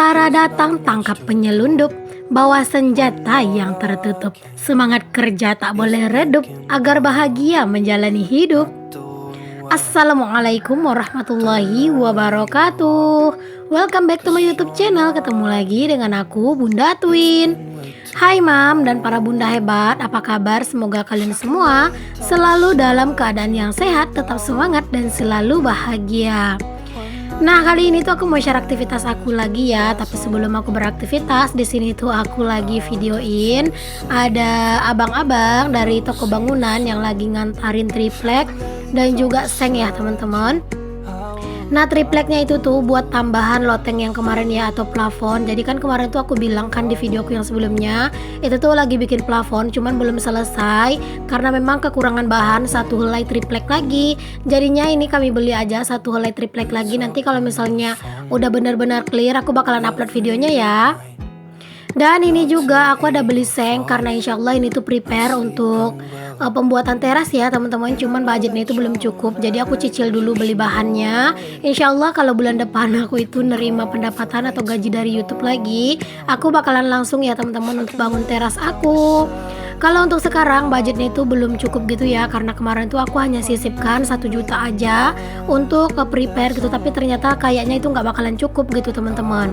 Tentara datang tangkap penyelundup, bawa senjata yang tertutup. Semangat kerja tak boleh redup, agar bahagia menjalani hidup. Assalamualaikum warahmatullahi wabarakatuh. Welcome back to my YouTube channel. Ketemu lagi dengan aku, Bunda Twin. Hai Mam dan para bunda hebat, apa kabar? Semoga kalian semua selalu dalam keadaan yang sehat, tetap semangat dan selalu bahagia. Nah, kali ini tuh aku mau share aktivitas aku lagi ya. Tapi sebelum aku beraktivitas, di sini tuh aku lagi videoin ada abang-abang dari toko bangunan yang lagi ngantarin triplek dan juga seng ya teman-teman. Nah, tripleknya itu tuh buat tambahan loteng yang kemarin ya, atau plafon. Jadi kan kemarin tuh aku bilang kan di videoku yang sebelumnya, itu tuh lagi bikin plafon cuman belum selesai karena memang kekurangan bahan satu helai triplek lagi. Jadinya ini kami beli aja satu helai triplek lagi. Nanti kalau misalnya udah benar-benar clear, aku bakalan upload videonya ya. Dan ini juga aku ada beli seng karena insya Allah ini tuh prepare untuk pembuatan teras ya teman-teman. Cuman budgetnya itu belum cukup, jadi aku cicil dulu beli bahannya. Insya Allah kalau bulan depan aku itu nerima pendapatan atau gaji dari YouTube lagi, aku bakalan langsung ya teman-teman untuk bangun teras aku. Kalau untuk sekarang budgetnya itu belum cukup gitu ya, karena kemarin tuh aku hanya sisipkan 1 juta aja untuk prepare gitu, tapi ternyata kayaknya itu nggak bakalan cukup gitu teman-teman.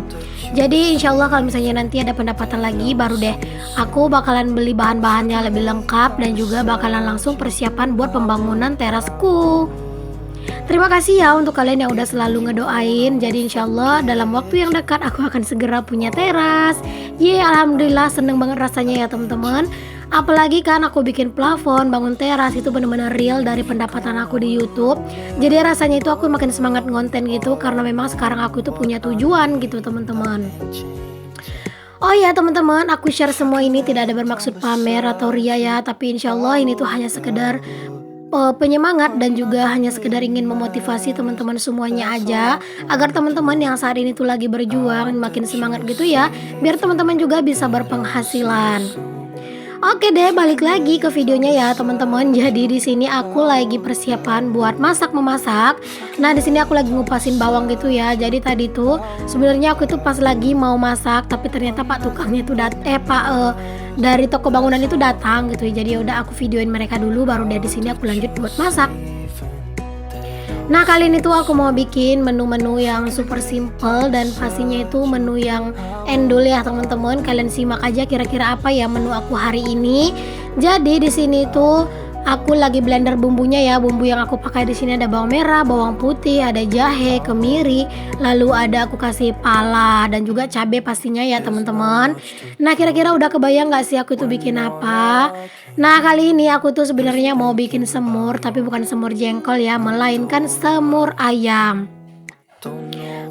Jadi insya Allah kalau misalnya nanti ada pendapatan lagi, baru deh aku bakalan beli bahan-bahannya lebih lengkap dan juga bakalan langsung persiapan buat pembangunan terasku. Terima kasih ya untuk kalian yang udah selalu ngedoain. Jadi insya Allah dalam waktu yang dekat aku akan segera punya teras. Alhamdulillah seneng banget rasanya ya teman-teman. Apalagi kan aku bikin plafon, bangun teras, itu bener-bener real dari pendapatan aku di YouTube. Jadi rasanya itu aku makin semangat ngonten gitu, karena memang sekarang aku itu punya tujuan gitu teman-teman. Oh ya teman-teman, aku share semua ini tidak ada bermaksud pamer atau ria ya, tapi insya Allah ini tuh hanya sekedar penyemangat dan juga hanya sekedar ingin memotivasi teman-teman semuanya aja, agar teman-teman yang saat ini tuh lagi berjuang makin semangat gitu ya, biar teman-teman juga bisa berpenghasilan. Oke deh, balik lagi ke videonya ya teman-teman. Jadi di sini aku lagi persiapan buat memasak. Nah, di sini aku lagi ngupasin bawang gitu ya. Jadi tadi tuh sebenarnya aku tuh pas lagi mau masak, tapi ternyata Pak tukangnya tuh dari toko bangunan itu datang gitu ya. Jadi udah aku videoin mereka dulu, baru dari sini aku lanjut buat masak. Nah, kali ini tuh aku mau bikin menu-menu yang super simple dan pastinya itu menu yang endul ya teman-teman. Kalian simak aja kira-kira apa ya menu aku hari ini. Jadi di sini tuh aku lagi blender bumbunya ya. Bumbu yang aku pakai di sini ada bawang merah, bawang putih, ada jahe, kemiri, lalu ada aku kasih pala dan juga cabai pastinya ya teman-teman. Nah, kira-kira udah kebayang gak sih aku itu bikin apa? Nah, kali ini aku tuh sebenarnya mau bikin semur, tapi bukan semur jengkol ya, melainkan semur ayam.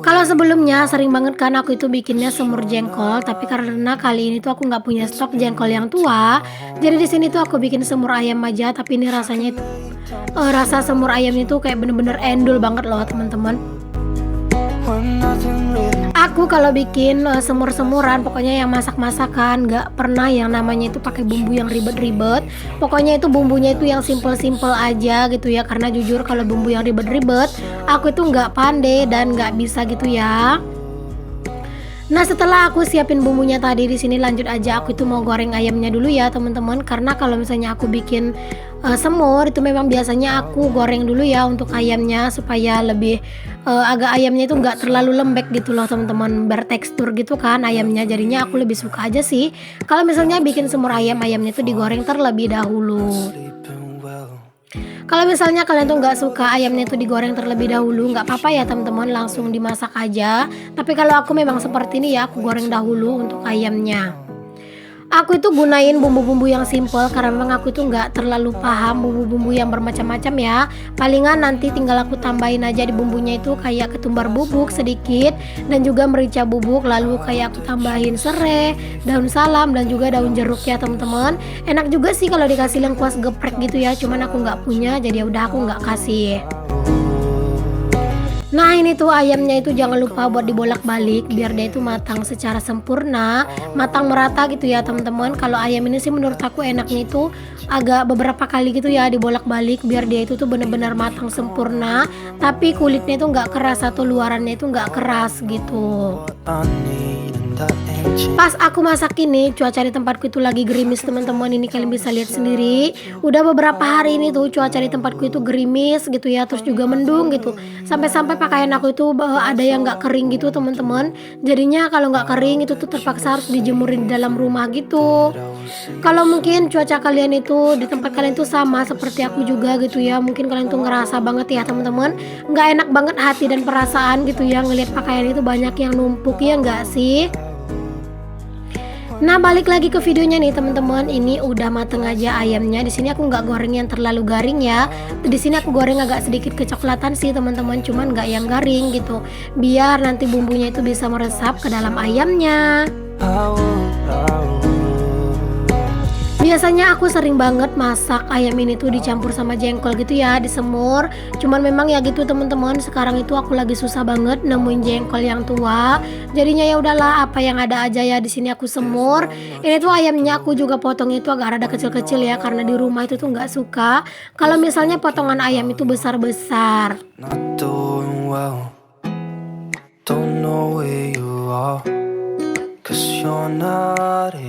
Kalau sebelumnya sering banget kan aku itu bikinnya semur jengkol, tapi karena kali ini tuh aku nggak punya stok jengkol yang tua, jadi di sini tuh aku bikin semur ayam aja. Tapi ini rasanya itu rasa semur ayam itu kayak bener-bener endul banget loh teman-teman. Aku kalau bikin semur-semuran, pokoknya yang masak-masakan, nggak pernah yang namanya itu pakai bumbu yang ribet-ribet. Pokoknya itu bumbunya itu yang simple-simple aja gitu ya. Karena jujur kalau bumbu yang ribet-ribet, aku itu nggak pandai dan nggak bisa gitu ya. Nah, setelah aku siapin bumbunya tadi, di sini lanjut aja aku itu mau goreng ayamnya dulu ya teman-teman. Karena kalau misalnya aku bikin semur itu memang biasanya aku goreng dulu ya untuk ayamnya, supaya lebih agak ayamnya itu nggak terlalu lembek gitu loh teman-teman, bertekstur gitu kan ayamnya. Jadinya aku lebih suka aja sih kalau misalnya bikin semur ayamnya itu digoreng terlebih dahulu. Kalau misalnya kalian tuh nggak suka ayamnya itu digoreng terlebih dahulu, nggak apa-apa ya teman-teman, langsung dimasak aja. Tapi kalau aku memang seperti ini ya, aku goreng dahulu untuk ayamnya. Aku itu gunain bumbu-bumbu yang simple karena memang aku itu nggak terlalu paham bumbu-bumbu yang bermacam-macam ya. Palingan nanti tinggal aku tambahin aja di bumbunya itu kayak ketumbar bubuk sedikit dan juga merica bubuk, lalu kayak aku tambahin serai, daun salam dan juga daun jeruk ya teman-teman. Enak juga sih kalau dikasih lengkuas geprek gitu ya, cuman aku nggak punya, jadi udah aku nggak kasih. Nah, ini tuh ayamnya itu jangan lupa buat dibolak-balik biar dia itu matang secara sempurna, matang merata gitu ya teman-teman. Kalau ayam ini sih menurut aku enaknya itu agak beberapa kali gitu ya dibolak-balik biar dia itu tuh benar-benar matang sempurna, tapi kulitnya itu nggak keras atau luarannya itu nggak keras gitu. Pas aku masak ini, cuaca di tempatku itu lagi gerimis teman-teman. Ini kalian bisa lihat sendiri. Udah beberapa hari ini tuh cuaca di tempatku itu gerimis gitu ya, terus juga mendung gitu. Sampai-sampai pakaian aku itu ada yang nggak kering gitu teman-teman. Jadinya kalau nggak kering itu tuh terpaksa harus dijemurin di dalam rumah gitu. Kalau mungkin cuaca kalian itu di tempat kalian tuh sama seperti aku juga gitu ya. Mungkin kalian tuh ngerasa banget ya teman-teman, nggak enak banget hati dan perasaan gitu ya ngelihat pakaian itu banyak yang numpuk, ya nggak sih? Nah, balik lagi ke videonya nih teman-teman. Ini udah mateng aja ayamnya. Di sini aku nggak goreng yang terlalu garing ya. Di sini aku goreng agak sedikit kecoklatan sih teman-teman, cuman nggak yang garing gitu. Biar nanti bumbunya itu bisa meresap ke dalam ayamnya. Biasanya aku sering banget masak ayam ini tuh dicampur sama jengkol gitu ya, disemur. Cuman memang ya gitu teman-teman, sekarang itu aku lagi susah banget nemuin jengkol yang tua. Jadinya ya udahlah, apa yang ada aja ya di sini aku semur. Ini tuh ayamnya aku juga potongnya itu agak rada kecil-kecil ya, karena di rumah itu tuh nggak suka kalau misalnya potongan ayam itu besar-besar.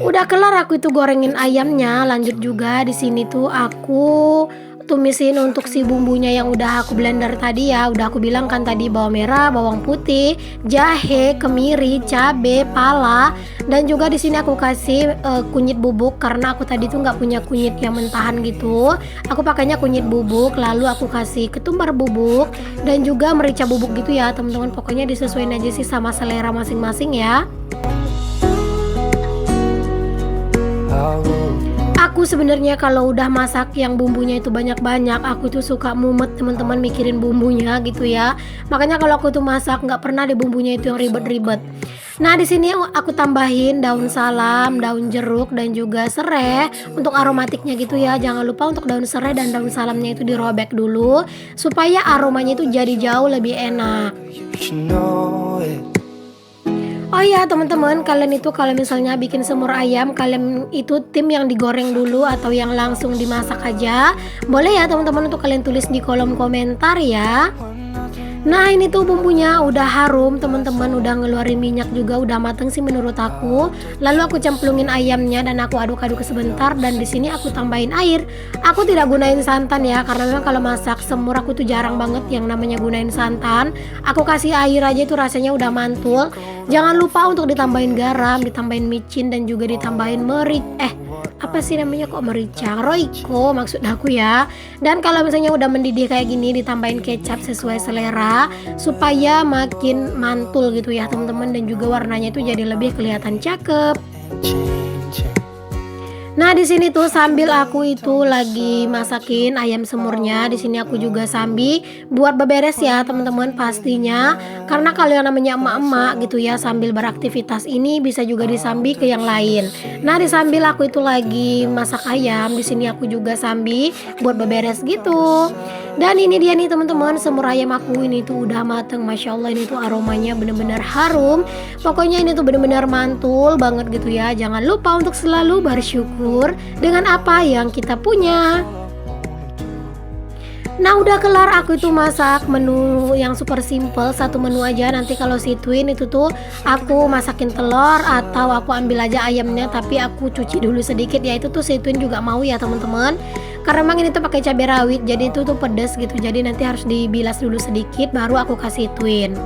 Udah kelar aku itu gorengin ayamnya, lanjut juga di sini tuh aku tumisin untuk si bumbunya yang udah aku blender tadi ya. Udah aku bilang kan tadi, bawang merah, bawang putih, jahe, kemiri, cabe, pala, dan juga di sini aku kasih kunyit bubuk karena aku tadi tuh nggak punya kunyit yang mentahan gitu. Aku pakainya kunyit bubuk, lalu aku kasih ketumbar bubuk dan juga merica bubuk gitu ya teman-teman. Pokoknya disesuaikan aja sih sama selera masing-masing ya. Aku sebenarnya kalau udah masak yang bumbunya itu banyak-banyak, aku tuh suka mumet teman-teman mikirin bumbunya gitu ya. Makanya kalau aku tuh masak nggak pernah deh bumbunya itu yang ribet-ribet. Nah, di sini aku tambahin daun salam, daun jeruk dan juga serai untuk aromatiknya gitu ya. Jangan lupa untuk daun serai dan daun salamnya itu dirobek dulu supaya aromanya itu jadi jauh lebih enak. Oh iya teman-teman, kalian itu kalau misalnya bikin semur ayam, kalian itu tim yang digoreng dulu atau yang langsung dimasak aja? Boleh ya teman-teman untuk kalian tulis di kolom komentar ya. Nah, ini tuh bumbunya udah harum teman-teman, udah ngeluarin minyak juga, udah mateng sih menurut aku. Lalu aku cemplungin ayamnya dan aku aduk-aduk sebentar, dan di sini aku tambahin air. Aku tidak gunain santan ya, karena memang kalau masak semur aku tuh jarang banget yang namanya gunain santan. Aku kasih air aja itu rasanya udah mantul. Jangan lupa untuk ditambahin garam, ditambahin micin dan juga ditambahin apa sih namanya kok merica, roiko maksud aku ya. Dan kalau misalnya udah mendidih kayak gini, ditambahin kecap sesuai selera supaya makin mantul gitu ya teman-teman, dan juga warnanya itu jadi lebih kelihatan cakep. Nah, di sini tuh sambil aku itu lagi masakin ayam semurnya, di sini aku juga sambil buat beberes ya teman-teman pastinya. Karena kalau yang namanya emak-emak gitu ya sambil beraktivitas ini bisa juga disambi ke yang lain. Nah, di sambil aku itu lagi masak ayam, di sini aku juga sambil buat beberes gitu. Dan ini dia nih teman-teman, semur ayam aku ini tuh udah mateng. Masya Allah, ini tuh aromanya bener-bener harum. Pokoknya ini tuh bener-bener mantul banget gitu ya. Jangan lupa untuk selalu bersyukur dengan apa yang kita punya. Nah, udah kelar aku itu masak menu yang super simple, satu menu aja. Nanti kalau si Twin itu tuh aku masakin telur atau aku ambil aja ayamnya tapi aku cuci dulu sedikit ya. Itu tuh si Twin juga mau ya teman-teman. Karena memang ini tuh pakai cabai rawit, jadi itu tuh pedas gitu. Jadi nanti harus dibilas dulu sedikit baru aku kasih Twin.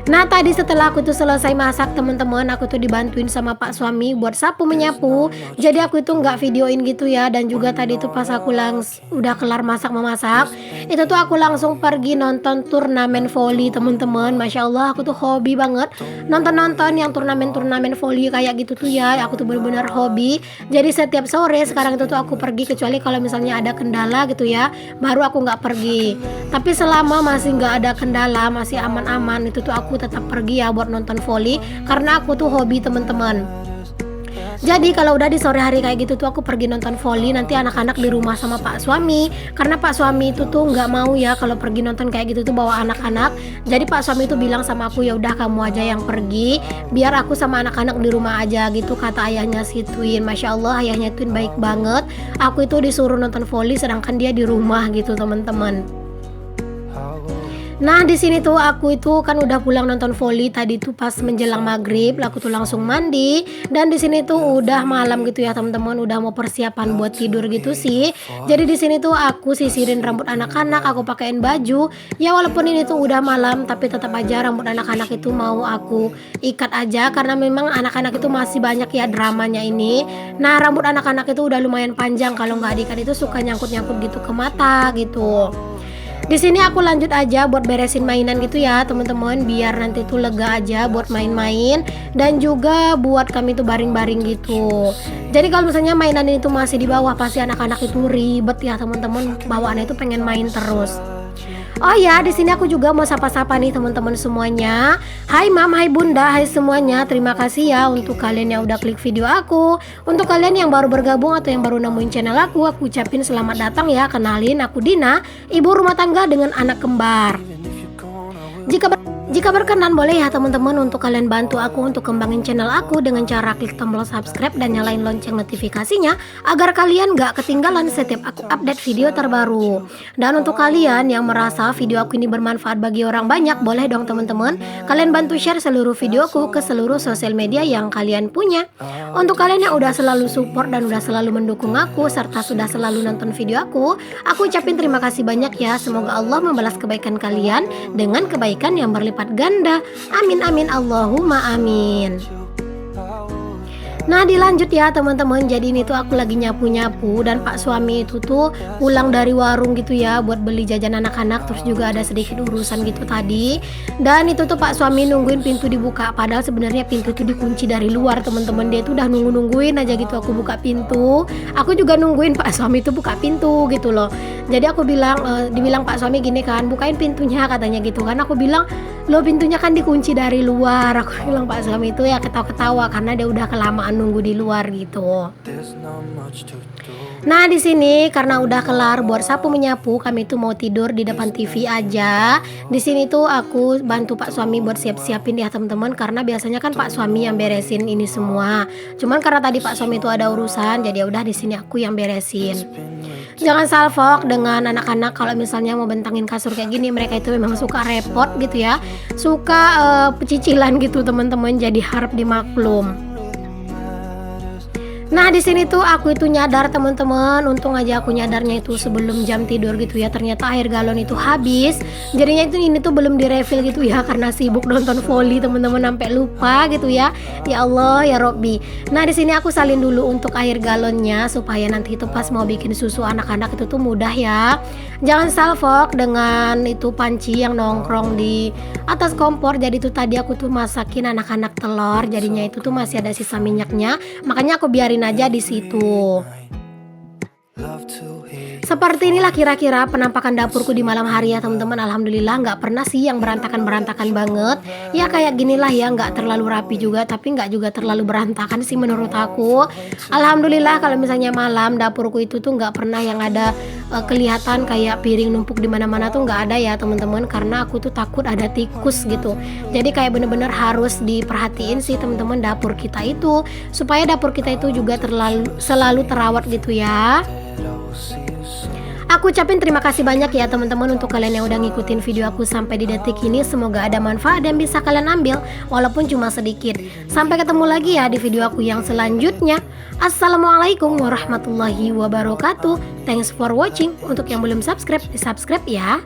Nah, tadi setelah aku tuh selesai masak teman-teman, aku tuh dibantuin sama Pak suami buat sapu menyapu. Jadi aku itu nggak videoin gitu ya. Dan juga tadi tuh pas aku udah kelar memasak, itu tuh aku langsung pergi nonton turnamen voli teman-teman. Masya Allah, aku tuh hobi banget nonton yang turnamen voli kayak gitu tuh ya. Aku tuh benar-benar hobi. Jadi setiap sore sekarang itu tuh aku pergi, kecuali kalau misalnya ada kendala gitu ya, baru aku nggak pergi. Tapi selama masih nggak ada kendala, masih aman-aman, itu tuh aku tetap pergi ya buat nonton voli karena aku tuh hobi teman-teman. Jadi kalau udah di sore hari kayak gitu tuh aku pergi nonton voli, nanti anak-anak di rumah sama Pak suami, karena Pak suami itu tuh nggak mau ya kalau pergi nonton kayak gitu tuh bawa anak-anak. Jadi Pak suami itu bilang sama aku, ya udah kamu aja yang pergi, biar aku sama anak-anak di rumah aja gitu, kata ayahnya si Twin. Masya Allah, ayahnya Twin baik banget. Aku itu disuruh nonton voli sedangkan dia di rumah gitu teman-teman. Nah, di sini tuh aku itu kan udah pulang nonton voli tadi tuh pas menjelang maghrib, aku tuh langsung mandi dan di sini tuh udah malam gitu ya teman-teman, udah mau persiapan buat tidur gitu sih. Jadi di sini tuh aku sisirin rambut anak-anak, aku pakein baju. Ya walaupun ini tuh udah malam tapi tetap aja rambut anak-anak itu mau aku ikat aja karena memang anak-anak itu masih banyak ya dramanya ini. Nah, rambut anak-anak itu udah lumayan panjang, kalau nggak diikat itu suka nyangkut-nyangkut gitu ke mata gitu. Di sini aku lanjut aja buat beresin mainan gitu ya teman-teman, biar nanti tuh lega aja buat main-main dan juga buat kami tuh baring-baring gitu. Jadi kalau misalnya mainan ini tuh masih di bawah pasti anak-anak itu ribet ya teman-teman, bawaannya itu pengen main terus. Oh ya, di sini aku juga mau sapa-sapa nih teman-teman semuanya. Hai Mam, hai Bunda, hai semuanya. Terima kasih ya untuk kalian yang udah klik video aku. Untuk kalian yang baru bergabung atau yang baru nemuin channel aku ucapin selamat datang ya. Kenalin, aku Dina, ibu rumah tangga dengan anak kembar. Jika berkenan boleh ya teman-teman untuk kalian bantu aku untuk kembangin channel aku dengan cara klik tombol subscribe dan nyalain lonceng notifikasinya agar kalian gak ketinggalan setiap aku update video terbaru. Dan untuk kalian yang merasa video aku ini bermanfaat bagi orang banyak, boleh dong teman-teman kalian bantu share seluruh videoku ke seluruh sosial media yang kalian punya. Untuk kalian yang udah selalu support dan udah selalu mendukung aku serta sudah selalu nonton video aku ucapin terima kasih banyak ya. Semoga Allah membalas kebaikan kalian dengan kebaikan yang berlipat ganda. Amin amin Allahumma amin. Nah, dilanjut ya teman-teman. Jadi ini tuh aku lagi nyapu-nyapu dan Pak suami itu tuh pulang dari warung gitu ya buat beli jajan anak-anak, terus juga ada sedikit urusan gitu tadi. Dan itu tuh Pak suami nungguin pintu dibuka, padahal sebenarnya pintu itu dikunci dari luar teman-teman. Dia tuh udah nungguin aja gitu aku buka pintu. Aku juga nungguin Pak suami itu buka pintu gitu loh. Jadi aku bilang, dibilang Pak suami gini kan, bukain pintunya katanya gitu kan. Aku bilang, lo pintunya kan dikunci dari luar. Aku bilang Pak suami itu ya ketawa-ketawa karena dia udah kelamaan nunggu di luar gitu. Nah, di sini karena udah kelar buat sapu menyapu, kami tuh mau tidur di depan TV aja. Di sini tuh aku bantu Pak suami buat siap-siapin ya teman-teman, karena biasanya kan Pak suami yang beresin ini semua. Cuman karena tadi Pak suami itu ada urusan, jadi ya udah di sini aku yang beresin. Jangan salfok dengan anak-anak kalau misalnya mau bentangin kasur kayak gini, mereka itu memang suka repot gitu ya. Suka pecicilan gitu teman-teman, jadi harap dimaklum. Nah, di sini tuh aku itu nyadar teman-teman, untung aja aku nyadarnya itu sebelum jam tidur gitu ya. Ternyata air galon itu habis. Jadinya itu ini tuh belum direfill gitu ya karena sibuk nonton voli teman-teman sampai lupa gitu ya. Ya Allah ya Robbi. Nah, di sini aku salin dulu untuk air galonnya supaya nanti itu pas mau bikin susu anak-anak itu tuh mudah ya. Jangan salfok dengan itu panci yang nongkrong di atas kompor. Jadi tuh tadi aku tuh masakin anak-anak telur, jadinya itu tuh masih ada sisa minyaknya. Makanya aku biarin aja di situ. Seperti inilah kira-kira penampakan dapurku di malam hari ya teman-teman. Alhamdulillah nggak pernah sih yang berantakan-berantakan banget. Ya kayak ginilah ya, nggak terlalu rapi juga tapi nggak juga terlalu berantakan sih menurut aku. Alhamdulillah kalau misalnya malam dapurku itu tuh nggak pernah yang ada kelihatan kayak piring numpuk di mana-mana tuh nggak ada ya teman-teman, karena aku tuh takut ada tikus gitu. Jadi kayak bener-bener harus diperhatiin sih teman-teman dapur kita itu supaya dapur kita itu juga selalu terawat gitu ya. Aku ucapin terima kasih banyak ya teman-teman untuk kalian yang udah ngikutin video aku sampai di detik ini. Semoga ada manfaat dan bisa kalian ambil walaupun cuma sedikit. Sampai ketemu lagi ya di video aku yang selanjutnya. Assalamualaikum warahmatullahi wabarakatuh. Thanks for watching. Untuk yang belum subscribe, di subscribe ya.